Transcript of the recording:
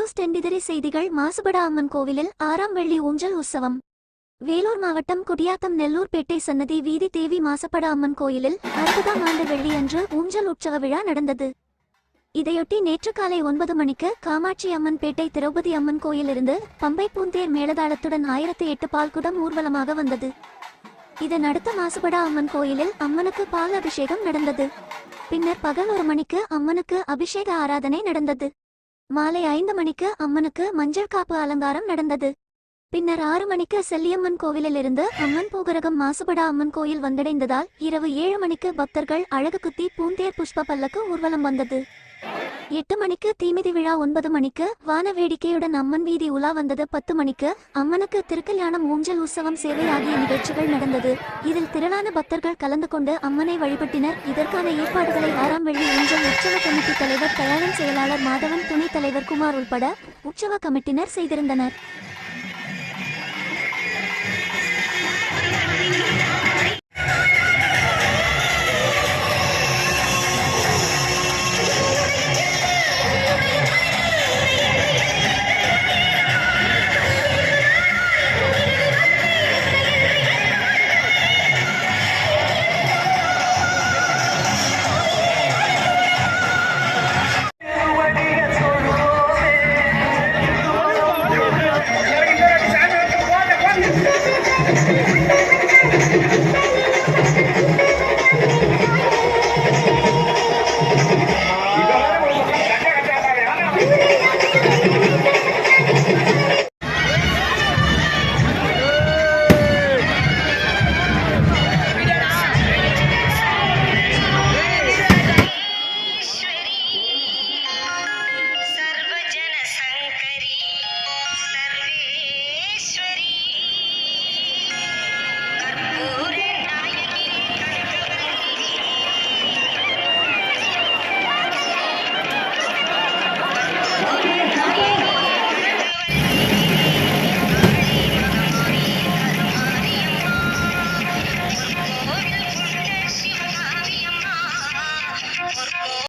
News 10 செய்திகள். மாசுபடா அம்மன் கோவிலில் 6ஆம் வெள்ளி ஊஞ்சல் உற்சவம். வேலூர் மாவட்டம் குடியாத்தம் நெல்லூர்பேட்டை சன்னதி வீதி தேவி மாசப்படா அம்மன் கோயிலில் 60ஆம் ஆண்டு வெள்ளி அன்று ஊஞ்சல் உற்சவ விழா நடந்தது. இதையொட்டி நேற்று காலை 9 மணிக்கு காமாட்சி அம்மன் பேட்டை திரௌபதி அம்மன் கோயிலிருந்து பம்பை பூந்தேர் மேளதாளத்துடன் 1008 பால்குடம் ஊர்வலமாக வந்தது. இதனடுத்து மாசுபடா அம்மன் கோயிலில் அம்மனுக்கு பால் அபிஷேகம் நடந்தது. பின்னர் பகல் 1 மணிக்கு அம்மனுக்கு அபிஷேக ஆராதனை நடந்தது. மாலை 5 மணிக்கு அம்மனுக்கு மஞ்சள் காப்பு அலங்காரம் நடந்தது. பின்னர் 6 மணிக்கு செல்லியம்மன் கோவிலிலிருந்து அம்மன் போகரகம் மாசுபடா அம்மன் கோயில் வந்தடைந்ததால் இரவு 7 மணிக்கு பக்தர்கள் அழகு குத்தி பூந்தேர் புஷ்ப பல்லக்கு ஊர்வலம் வந்தது. 8 மணிக்கு தீமிதி விழா, 9 மணிக்கு வான வேடிக்கையுடன் அம்மன் வீதி உலா வந்தது. 10 மணிக்கு அம்மனுக்கு திருக்கல்யாணம், ஊஞ்சல் உற்சவம், சேவை ஆகிய நிகழ்ச்சிகள் நடந்தது. இதில் திரளான பக்தர்கள் கலந்து கொண்டு அம்மனை வழிபட்டினர். இதற்கான ஏற்பாடுகளை 6ஆம் வெள்ளி ஊஞ்சல் உற்சவ கமிட்டி தலைவர், கல்யாணம் செயலாளர் மாதவன், துணைத் தலைவர் குமார் உள்பட உற்சவ கமிட்டினர் செய்திருந்தனர்.